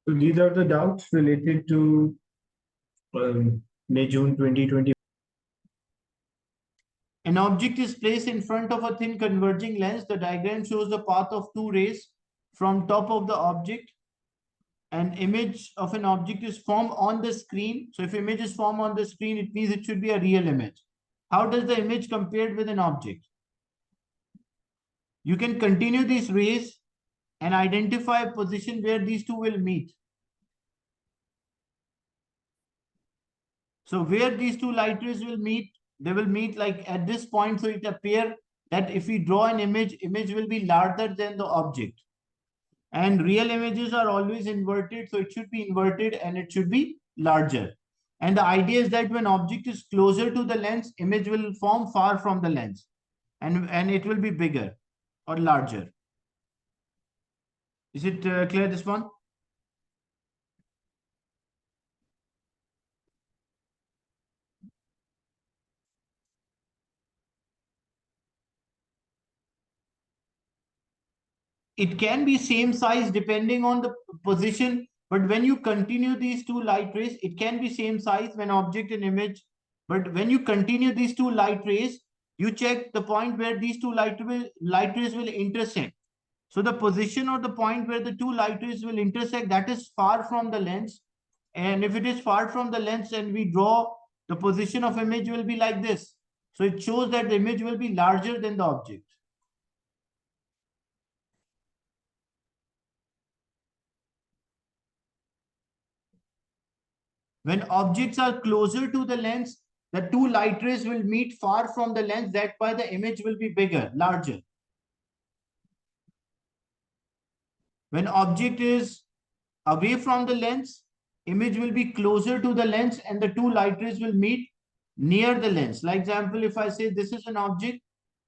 So these are the doubts related to May-June 2020. An object is placed in front of a thin converging lens. The diagram shows the path of two rays from top of the object. An image of an object is formed on the screen. So if image is formed on the screen, it means it should be a real image. How does the image compared with an object? You can continue these rays and identify a position where these two will meet. So where these two light rays will meet, they will meet like at this point. So it appears that if we draw an image, image will be larger than the object. And real images are always inverted. So it should be inverted and it should be larger. And the idea is that when object is closer to the lens, image will form far from the lens. And it will be bigger or larger. Is it clear, this one? It can be same size depending on the position, but when you continue these two light rays, it can be same size when object and image. But when you continue these two light rays, you check the point where these two light rays will intersect. So the position or the point where the two light rays will intersect, that is far from the lens. And if it is far from the lens and we draw, the position of image will be like this. So it shows that the image will be larger than the object. When objects are closer to the lens, the two light rays will meet far from the lens. That's why the image will be bigger, larger. When object is away from the lens, image will be closer to the lens and the two light rays will meet near the lens. Like example, if I say this is an object,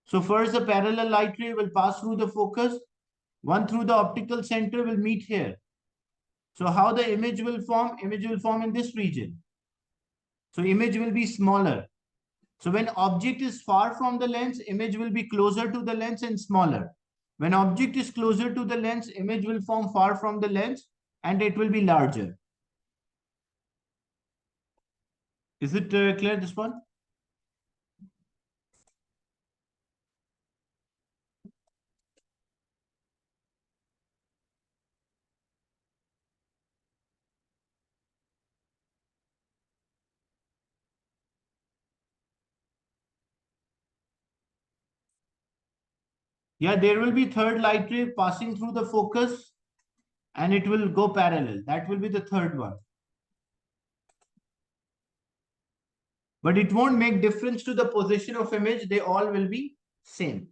so first the parallel light ray will pass through the focus, one through the optical center will meet here. So how the image will form? Image will form in this region. So image will be smaller. So when object is far from the lens, image will be closer to the lens and smaller. When object is closer to the lens, image will form far from the lens and it will be larger. Is it clear, this one? Yeah, there will be third light ray passing through the focus and it will go parallel. That will be the third one. But it won't make difference to the position of image. They all will be same.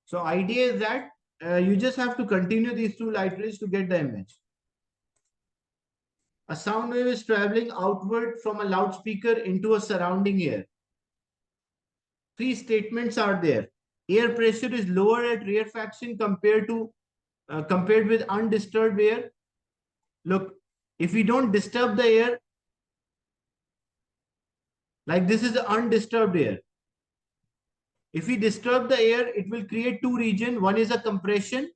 So idea is that you just have to continue these two light rays to get the image. A sound wave is traveling outward from a loudspeaker into a surrounding air. Three statements are there. Air pressure is lower at rarefaction compared with undisturbed air. Look, if we don't disturb the air, like this is the undisturbed air. If we disturb the air, it will create two regions. One is a compression,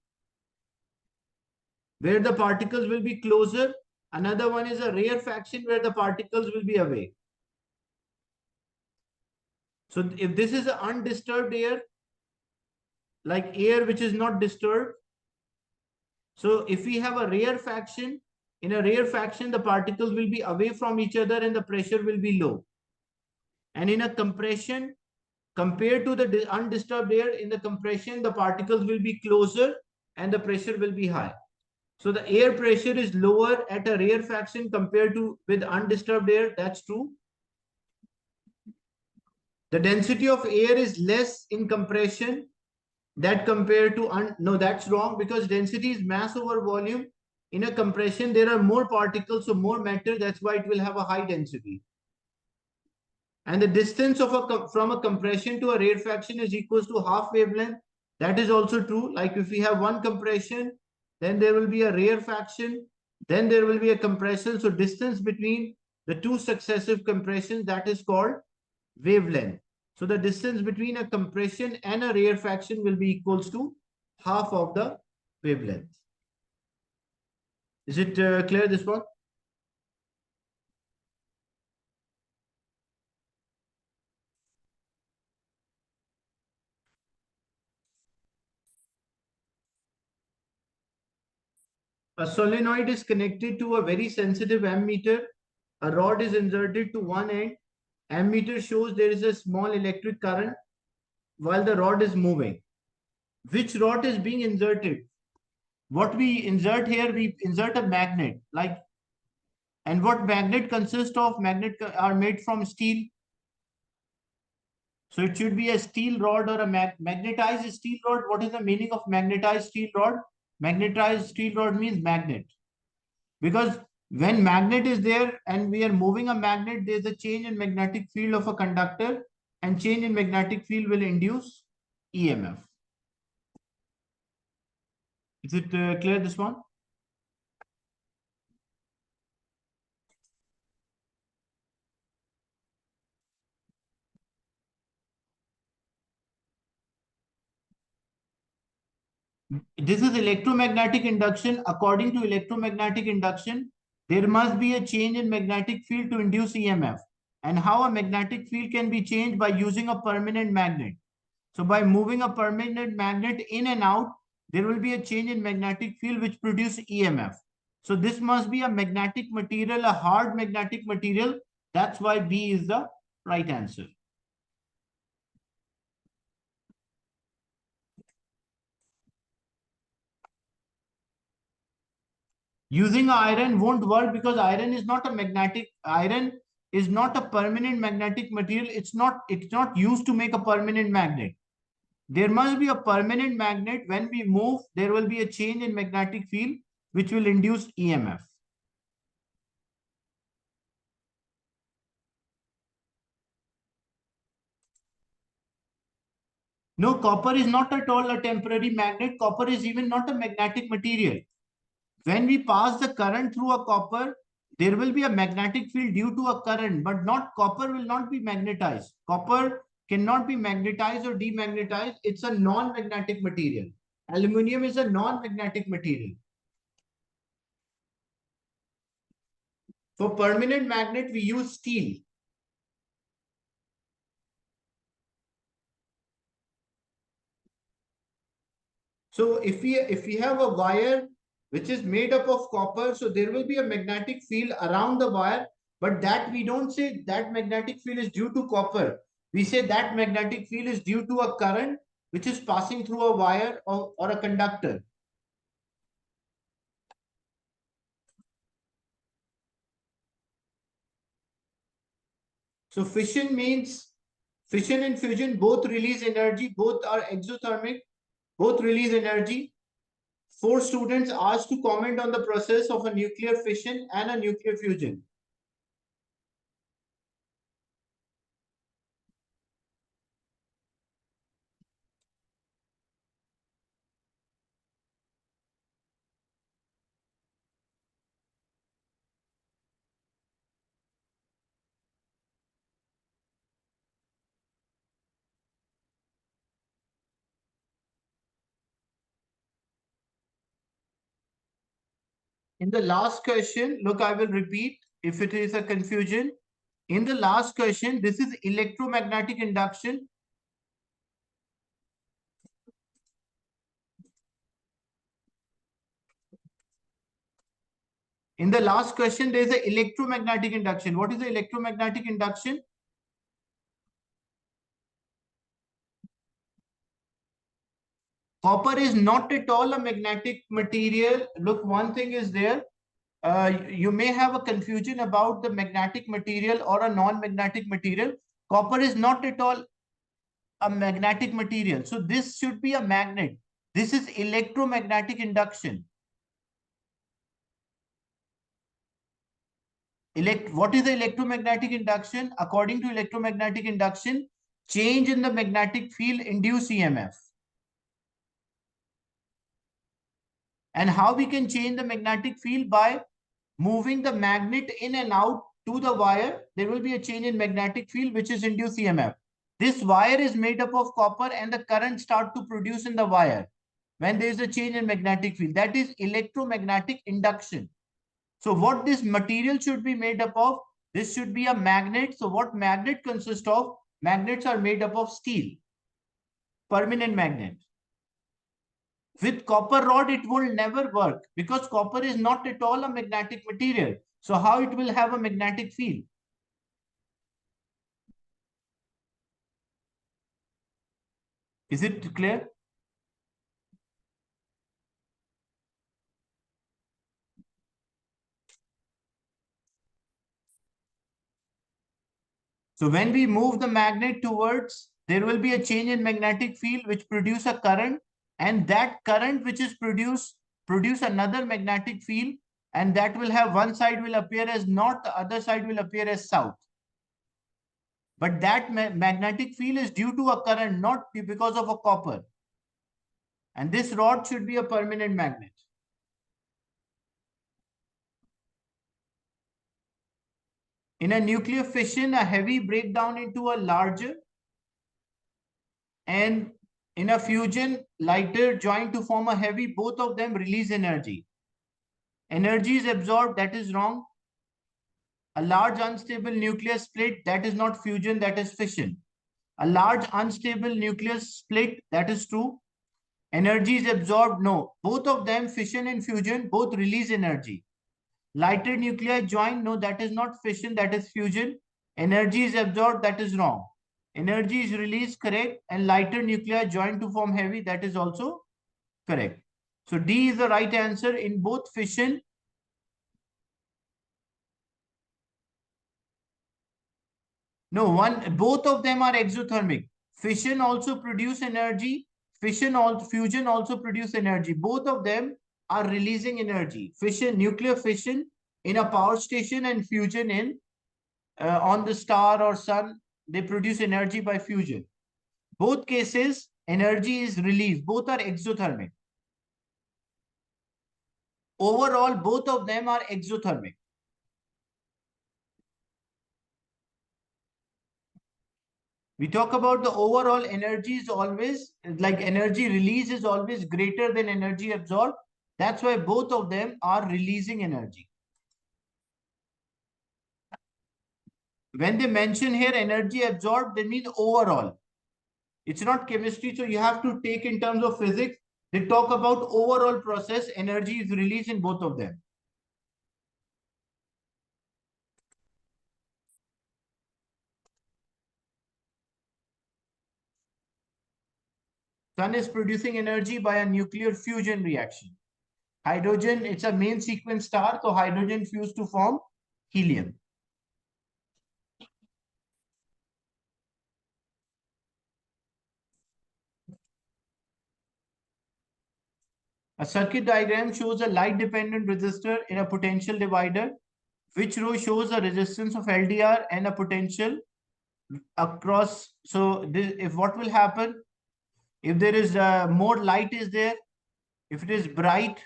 where the particles will be closer. Another one is a rarefaction, where the particles will be away. So if this is an undisturbed air, like air which is not disturbed, so if we have a rarefaction, in a rarefaction, the particles will be away from each other and the pressure will be low. And in a compression, compared to the undisturbed air, in the compression, the particles will be closer and the pressure will be high. So the air pressure is lower at a rarefaction compared to with undisturbed air. That's true. The density of air is less in compression that compared to no, that's wrong, because density is mass over volume. In a compression, there are more particles, so more matter. That's why it will have a high density. And the distance of from a compression to a rarefaction is equals to half wavelength. That is also true. Like if we have one compression, then there will be a rarefaction, then there will be a compression. So distance between the two successive compressions, that is called wavelength. So the distance between a compression and a rarefaction will be equals to half of the wavelength. Is it clear, this one? A solenoid is connected to a very sensitive ammeter. A rod is inserted to one end. Ammeter shows there is a small electric current while the rod is moving. Which rod is being inserted? What we insert here, we insert a magnet. And what magnet consists of? Magnet are made from steel. So it should be a steel rod or a magnetized steel rod. What is the meaning of magnetized steel rod? Magnetized steel rod means magnet. Because when magnet is there and we are moving a magnet, there's a change in magnetic field of a conductor, and change in magnetic field will induce EMF. Is it clear, this one? This is electromagnetic induction. According to electromagnetic induction, there must be a change in magnetic field to induce EMF. And how a magnetic field can be changed? By using a permanent magnet. So by moving a permanent magnet in and out, there will be a change in magnetic field which produce EMF. So this must be a magnetic material, a hard magnetic material. That's why B is the right answer. Using iron won't work because iron is not a permanent magnetic material. It's not used to make a permanent magnet. There must be a permanent magnet. When we move, there will be a change in magnetic field which will induce EMF. No, copper is not at all a temporary magnet. Copper is even not a magnetic material. When we pass the current through a copper, there will be a magnetic field due to a current, but not copper will not be magnetized. Copper cannot be magnetized or demagnetized. It's a non-magnetic material. Aluminium is a non-magnetic material. For permanent magnet, we use steel. So if we have a wire which is made up of copper, so there will be a magnetic field around the wire, but that we don't say that magnetic field is due to copper. We say that magnetic field is due to a current which is passing through a wire or a conductor. So fission means fission and fusion both release energy, both are exothermic, both release energy. 4 students asked to comment on the process of a nuclear fission and a nuclear fusion. In the last question, look, I will repeat if it is a confusion. In the last question, this is electromagnetic induction. In the last question, there is an electromagnetic induction. What is the electromagnetic induction? Copper is not at all a magnetic material. Look, one thing is there. You may have a confusion about the magnetic material or a non-magnetic material. Copper is not at all a magnetic material. So this should be a magnet. This is electromagnetic induction. What is the electromagnetic induction? According to electromagnetic induction, change in the magnetic field induce EMF. And how we can change the magnetic field? By moving the magnet in and out to the wire, there will be a change in magnetic field which is induce EMF. This wire is made up of copper and the current start to produce in the wire when there is a change in magnetic field. That is electromagnetic induction. So what this material should be made up of? This should be a magnet. So what magnet consists of? Magnets are made up of steel, permanent magnet. With copper rod, it will never work because copper is not at all a magnetic material. So how it will have a magnetic field? Is it clear? So when we move the magnet towards, there will be a change in magnetic field which produce a current, and that current which is produce another magnetic field, and that will have one side will appear as north, the other side will appear as south. But that magnetic field is due to a current, not because of a copper. And this rod should be a permanent magnet. In a nuclear fission, a heavy breakdown into a larger, and in a fusion, lighter join to form a heavy, both of them release energy. Energy is absorbed, that is wrong. A large unstable nucleus split, that is not fusion, that is fission. A large unstable nucleus split, that is true. Energy is absorbed, no. Both of them, fission and fusion, both release energy. Lighter nuclei join, no, that is not fission, that is fusion. Energy is absorbed, that is wrong. Energy is released, correct. And lighter nuclei join to form heavy, that is also correct. So D is the right answer in both fission. No, both of them are exothermic. Fission also produce energy. Fusion also produce energy. Both of them are releasing energy. Fission, nuclear fission in a power station and fusion in on the star or sun, they produce energy by fusion. Both cases, energy is released. Both are exothermic. Overall, both of them are exothermic. We talk about the overall energy is always, like energy release is always greater than energy absorbed. That's why both of them are releasing energy. When they mention here energy absorbed, they mean overall. It's not chemistry, so you have to take in terms of physics. They talk about overall process, energy is released in both of them. Sun is producing energy by a nuclear fusion reaction. Hydrogen, it's a main sequence star, so hydrogen fused to form helium. A circuit diagram shows a light-dependent resistor in a potential divider. Which row shows a resistance of LDR and a potential across? So this, if what will happen, if there is more light is there, if it is bright,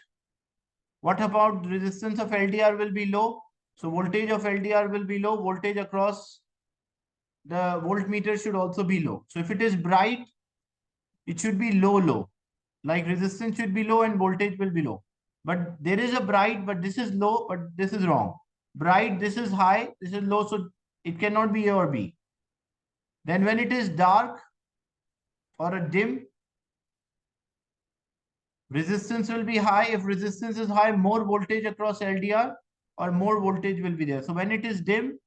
what about resistance of LDR will be low? So voltage of LDR will be low, voltage across the voltmeter should also be low. So if it is bright, it should be low. Like resistance should be low and voltage will be low. But there is a bright, but this is low, but this is wrong. Bright, this is high, this is low, so it cannot be A or B. Then when it is dark or a dim, resistance will be high. If resistance is high, more voltage across LDR or more voltage will be there. So when it is dim,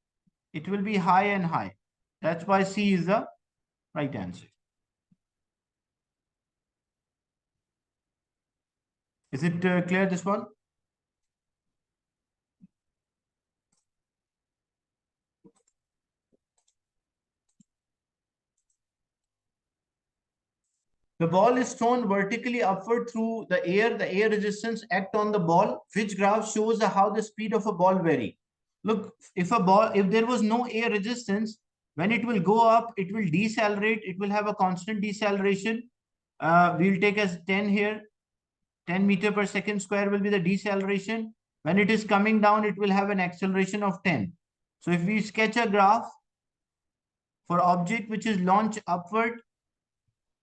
it will be high and high. That's why C is the right answer. Is it clear, this one? The ball is thrown vertically upward through the air. The air resistance act on the ball. Which graph shows how the speed of a ball vary? Look, if there was no air resistance, when it will go up, it will decelerate. It will have a constant deceleration. We'll take as 10 here. 10 meter per second square will be the deceleration. When it is coming down, it will have an acceleration of 10. So if we sketch a graph, For object which is launched upward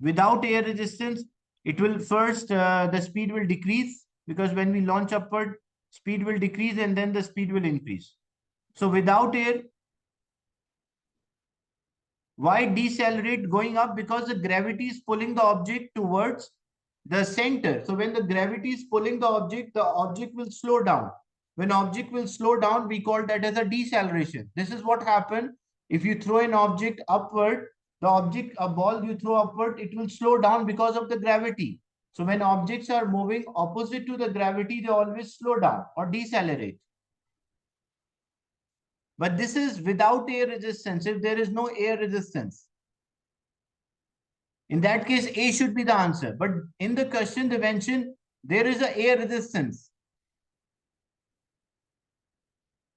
without air resistance, it will first, the speed will decrease, because when we launch upward, speed will decrease and then the speed will increase. So without air, why decelerate going up? Because the gravity is pulling the object towards the center. So when the gravity is pulling the object will slow down. When object will slow down, we call that as a deceleration. This is what happened. If you throw an object upward, the object, a ball you throw upward, it will slow down because of the gravity. So when objects are moving opposite to the gravity, they always slow down or decelerate. But this is without air resistance. If there is no air resistance, in that case, A should be the answer. But in the question, they mention there is a air resistance.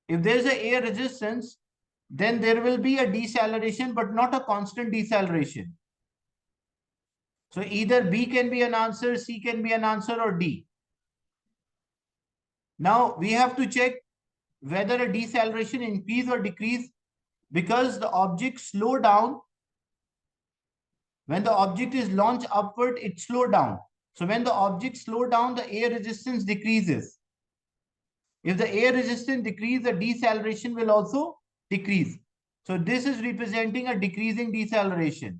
If there is a air resistance, then there will be a deceleration, but not a constant deceleration. So either B can be an answer, C can be an answer, or D. Now we have to check whether a deceleration increase or decrease, because the object slow down. When the object is launched upward, it slow down. So when the object slow down, the air resistance decreases. If the air resistance decreases, the deceleration will also decrease. So this is representing a decreasing deceleration.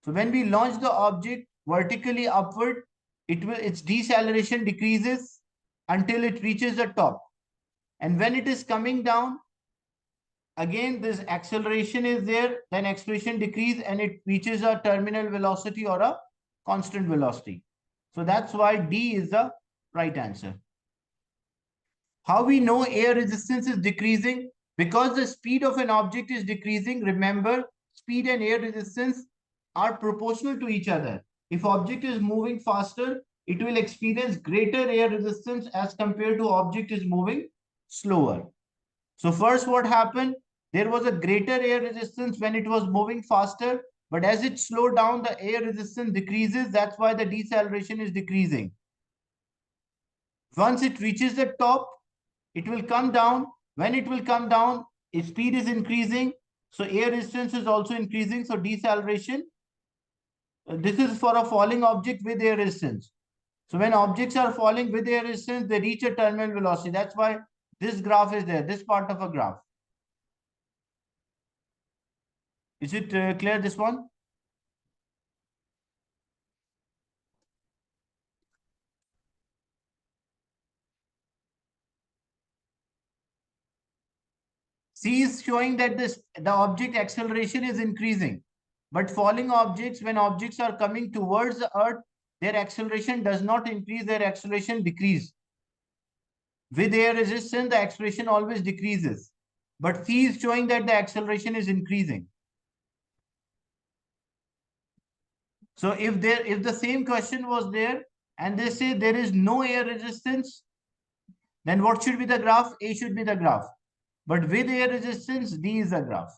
So when we launch the object vertically upward, its deceleration decreases until it reaches the top. And when it is coming down, again this acceleration is there, then acceleration decrease and it reaches a terminal velocity or a constant velocity. So that's why D is the right answer. How we know air resistance is decreasing? Because the speed of an object is decreasing. Remember, speed and air resistance are proportional to each other. If object is moving faster, it will experience greater air resistance as compared to object is moving slower. So first what happened? There was a greater air resistance when it was moving faster, but as it slowed down, the air resistance decreases. That's why the deceleration is decreasing. Once it reaches the top, it will come down. When it will come down, its speed is increasing. So air resistance is also increasing. So deceleration, this is for a falling object with air resistance. So when objects are falling with air resistance, they reach a terminal velocity. That's why this graph is there, this part of a graph. Is it clear, this one? C is showing that the object acceleration is increasing. But falling objects, when objects are coming towards the earth, their acceleration does not increase, their acceleration decrease. With air resistance, the acceleration always decreases. But C is showing that the acceleration is increasing. So if the same question was there and they say there is no air resistance, then what should be the graph? A should be the graph. But with air resistance, D is the graph.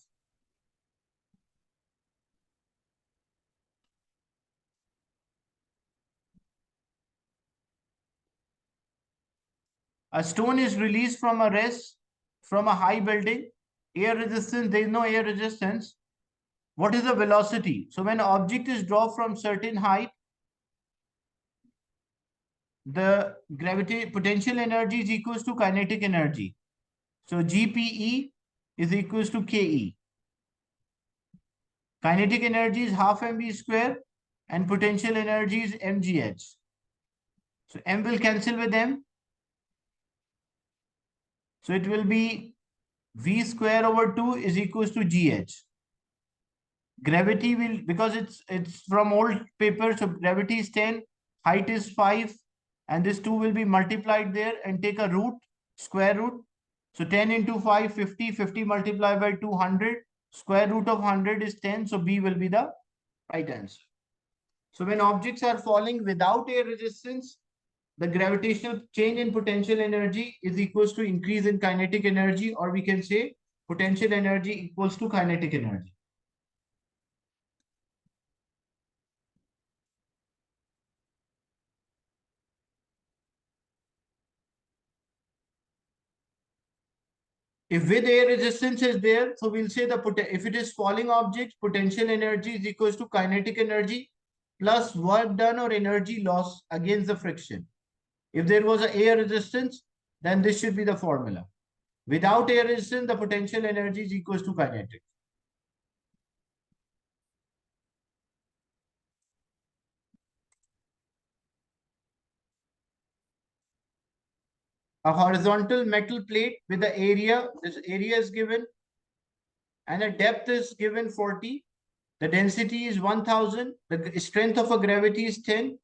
A stone is released from a rest from a high building. Air resistance, there is no air resistance. What is the velocity? So when an object is dropped from certain height, the gravity potential energy is equals to kinetic energy. So GPE is equals to KE. Kinetic energy is half mv square and potential energy is mgh. So m will cancel with m. So it will be v square over 2 is equals to gh. Gravity will, because it's from old paper, so gravity is 10, height is 5, and this 2 will be multiplied there and take a root, square root. So 10 into 5, 50, 50 multiplied by 200, square root of 100 is 10, so B will be the right answer. So when objects are falling without air resistance, the gravitational change in potential energy is equals to increase in kinetic energy, or we can say potential energy equals to kinetic energy. If with air resistance is there, so we'll say if it is falling object, potential energy is equals to kinetic energy plus work done or energy loss against the friction. If there was a air resistance, then this should be the formula. Without air resistance, the potential energy is equals to kinetic. A horizontal metal plate with the area, this area is given, and a depth is given 40. The density is 1000. The strength of a gravity is 10.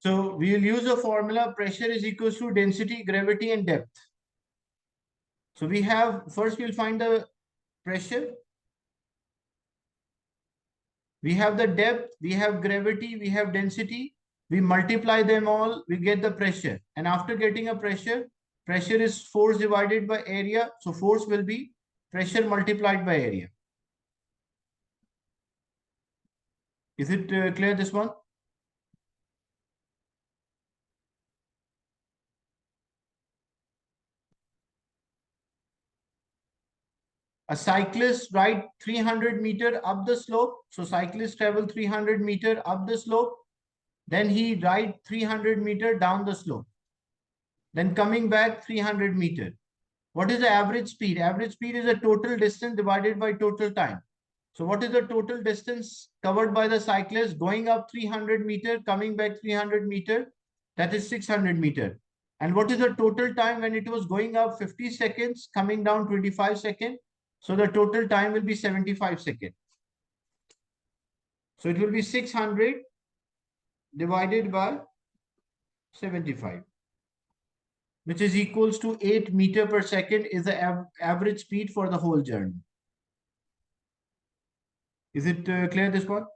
So we will use a formula, pressure is equals to density, gravity, and depth. So we have, first we'll find the pressure. We have the depth, we have gravity, we have density. We multiply them all, we get the pressure. And after getting a pressure, pressure is force divided by area. So force will be pressure multiplied by area. Is it clear, this one? A cyclist ride 300 meter up the slope. So cyclists travel 300 meter up the slope. Then he ride 300 meter down the slope. Then coming back 300 meter. What is the average speed? Average speed is the total distance divided by total time. So what is the total distance covered by the cyclist going up 300 meter, coming back 300 meter? That is 600 meter. And what is the total time when it was going up 50 seconds, coming down 25 seconds? So the total time will be 75 seconds. So it will be 600 divided by 75, which is equals to 8 meter per second is the average speed for the whole journey. Is it clear, this one?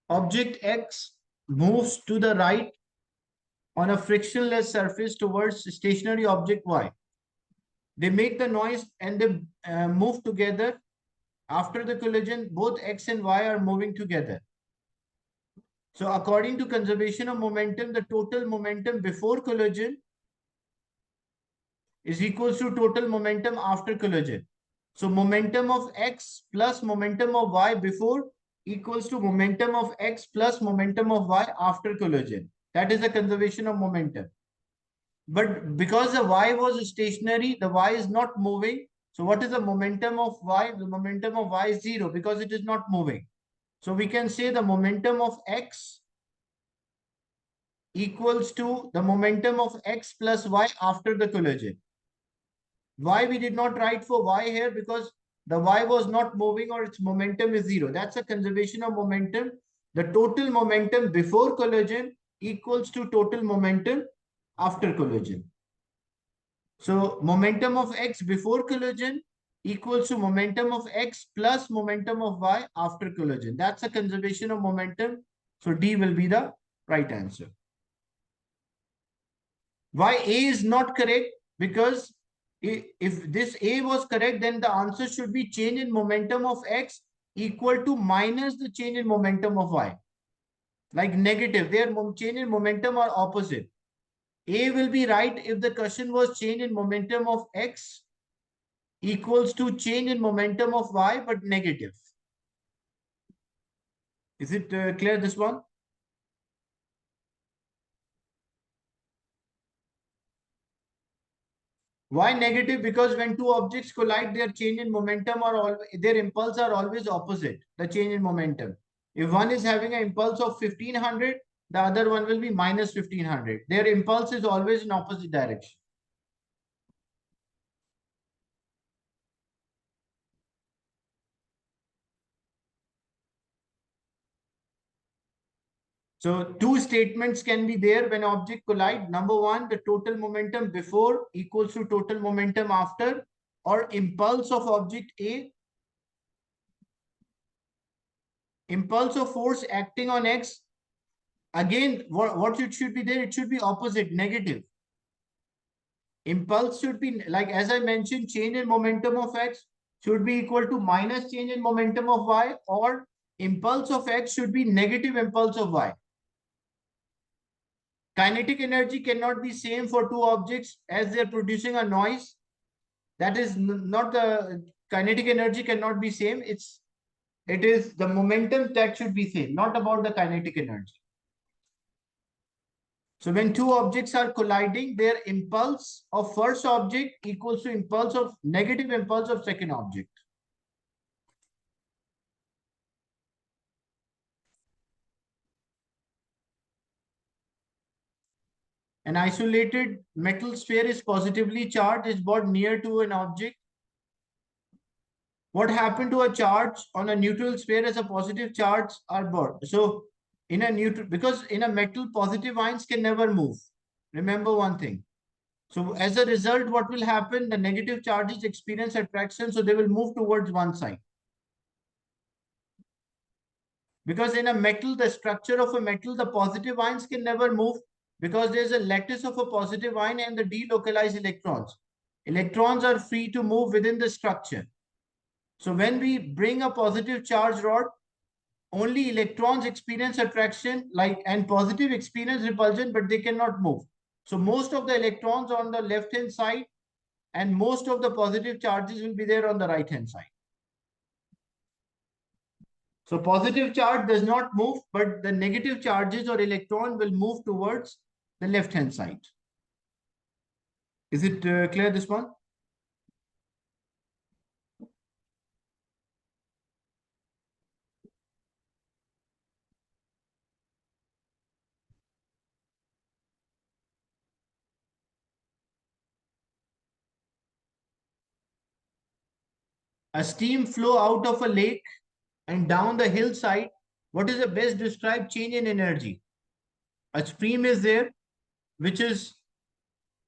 Object X moves to the right on a frictionless surface towards stationary object Y. They make the noise and they move together. After the collision, both X and Y are moving together. So according to conservation of momentum, the total momentum before collision is equals to total momentum after collision. So momentum of X plus momentum of Y before equals to momentum of X plus momentum of Y after collision. That is the conservation of momentum. But because the Y was stationary, the Y is not moving. So what is the momentum of Y? The momentum of Y is 0 because it is not moving. So we can say the momentum of X equals to the momentum of X plus Y after the collision. Why we did not write for Y here? Because the Y was not moving or its momentum is 0. That's a conservation of momentum. The total momentum before collision equals to total momentum after collision. So momentum of X before collision equals to momentum of X plus momentum of Y after collision. That's a conservation of momentum. So D will be the right answer. Why A is not correct? Because if this A was correct, then the answer should be change in momentum of X equal to minus the change in momentum of Y. Like negative, their change in momentum are opposite. A will be right if the question was change in momentum of X equals to change in momentum of Y, but negative. Is it clear, this one? Why negative? Because when two objects collide, their change in momentum or their impulse are always opposite, the change in momentum. If one is having an impulse of 1500, the other one will be minus 1500. Their impulse is always in opposite direction. So two statements can be there when object collide. Number one, the total momentum before equals to total momentum after, or impulse of object A, impulse of force acting on X. Again, what it should be there? It should be opposite, negative. Impulse should be, like as I mentioned, change in momentum of X should be equal to minus change in momentum of Y, or impulse of X should be negative impulse of Y. Kinetic energy cannot be same for two objects as they're producing a noise. That is not the kinetic energy cannot be same. It is the momentum that should be same, not about the kinetic energy. So when two objects are colliding, their impulse of first object equals to impulse of negative impulse of second object. An isolated metal sphere is positively charged, is brought near to an object. What happened to a charge on a neutral sphere as a positive charge are brought? So in a neutral, because in a metal, positive ions can never move. Remember one thing. So as a result, what will happen? The negative charges experience attraction, so they will move towards one side. Because in a metal, the structure of a metal, the positive ions can never move because there's a lattice of a positive ion and the delocalized electrons. Electrons are free to move within the structure. So when we bring a positive charge rod, only electrons experience attraction, like, and positive experience repulsion, but they cannot move. So most of the electrons on the left hand side and most of the positive charges will be there on the right hand side. So positive charge does not move, but the negative charges or electron will move towards the left hand side. Is it clear, this one? A steam flow out of a lake and down the hillside. What is the best described change in energy? A stream is there, which is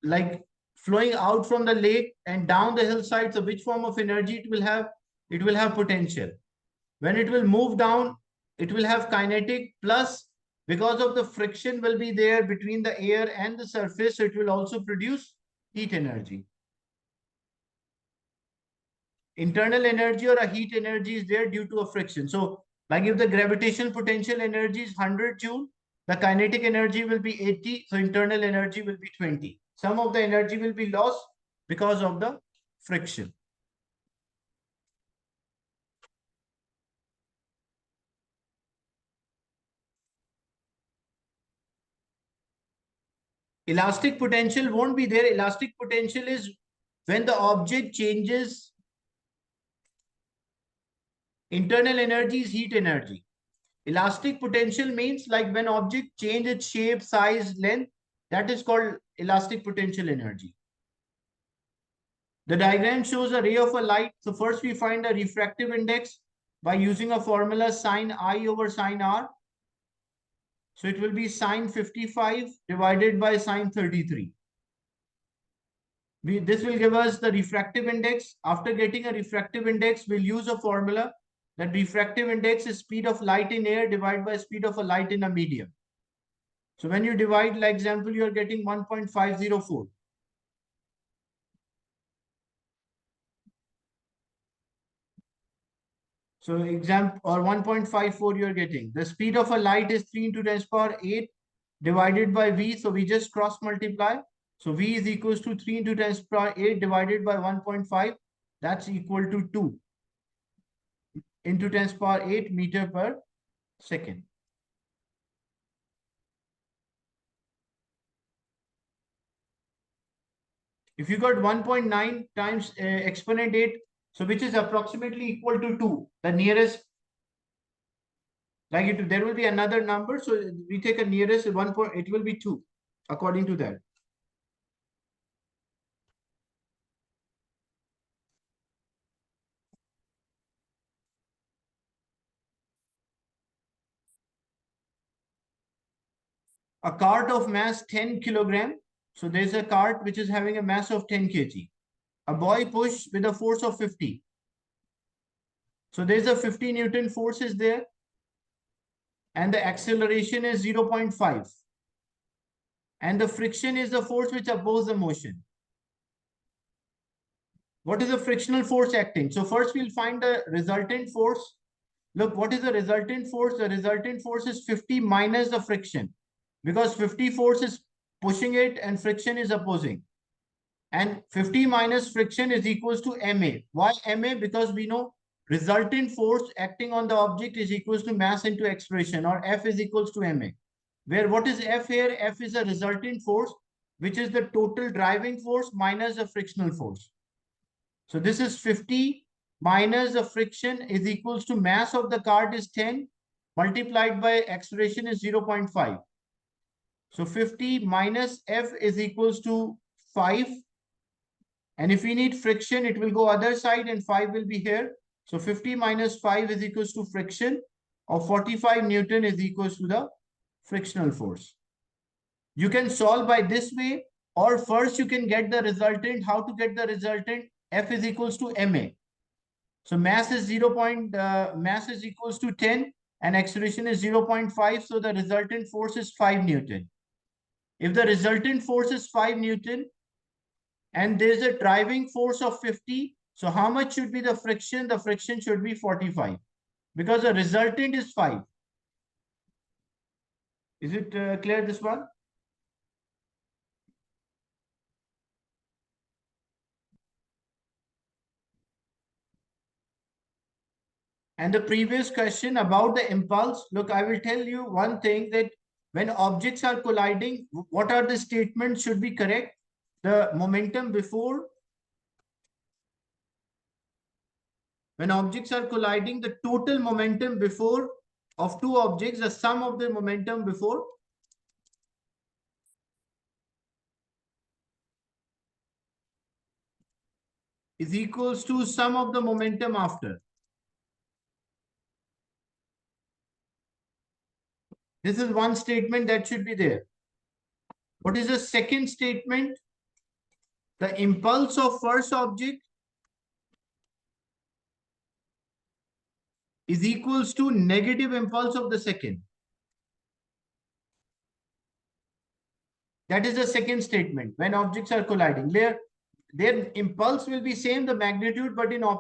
like flowing out from the lake and down the hillside. So which form of energy it will have? It will have potential. When it will move down, it will have kinetic, plus because of the friction will be there between the air and the surface, so it will also produce heat energy. Internal energy or a heat energy is there due to a friction. So like if the gravitational potential energy is 100 joule, the kinetic energy will be 80, so internal energy will be 20. Some of the energy will be lost because of the friction. Elastic potential won't be there. Elastic potential is when the object changes. Internal energy is heat energy. Elastic potential means like when object change its shape, size, length, that is called elastic potential energy. The diagram shows a ray of a light. So first we find a refractive index by using a formula sine I over sine R. So it will be sine 55 divided by sine 33. This will give us the refractive index. After getting a refractive index, we'll use a formula that refractive index is speed of light in air divided by speed of a light in a medium. So when you divide, like example, you are getting 1.504. So example, or 1.54 you're getting. The speed of a light is 3 into 10 power 8 divided by V. So we just cross multiply. So V is equals to 3 into 10 power 8 divided by 1.5. That's equal to 2 into 10 power 8 meter per second. If you got 1.9 times exponent 8, so which is approximately equal to 2, the nearest, like there will be another number. So we take a nearest 1 point, it will be 2 according to that. a cart of mass 10 kilogram. So there's a cart which is having a mass of 10 kg. A boy pushed with a force of 50. So there's a 50 Newton force is there. And the acceleration is 0.5. And the friction is the force which opposes the motion. What is the frictional force acting? So first we'll find the resultant force. Look, what is the resultant force? The resultant force is 50 minus the friction, because 50 force is pushing it and friction is opposing. And 50 minus friction is equals to ma. Why ma? Because we know resultant force acting on the object is equals to mass into acceleration, or F is equals to ma. Where what is F here? F is a resultant force, which is the total driving force minus the frictional force. So this is 50 minus the friction is equals to mass of the cart is 10 multiplied by acceleration is 0.5. So 50 minus F is equals to 5. And if we need friction, it will go other side and 5 will be here. So 50 minus 5 is equals to friction of 45 Newton is equals to the frictional force. You can solve by this way, or first you can get the resultant. How to get the resultant? F is equals to ma. So mass is mass is equals to 10 and acceleration is 0.5. So the resultant force is 5 Newton. If the resultant force is 5 Newton and there's a driving force of 50, so how much should be the friction? The friction should be 45 because the resultant is 5. Is it clear, this one? And the previous question about the impulse, look, I will tell you one thing, that when objects are colliding, what are the statements should be correct? The momentum before, when objects are colliding, the total momentum before of two objects, the sum of the momentum before is equals to sum of the momentum after. This is one statement that should be there. What is the second statement? The impulse of first object is equals to negative impulse of the second. That is the second statement when objects are colliding. Their impulse will be same, the magnitude, but in opposite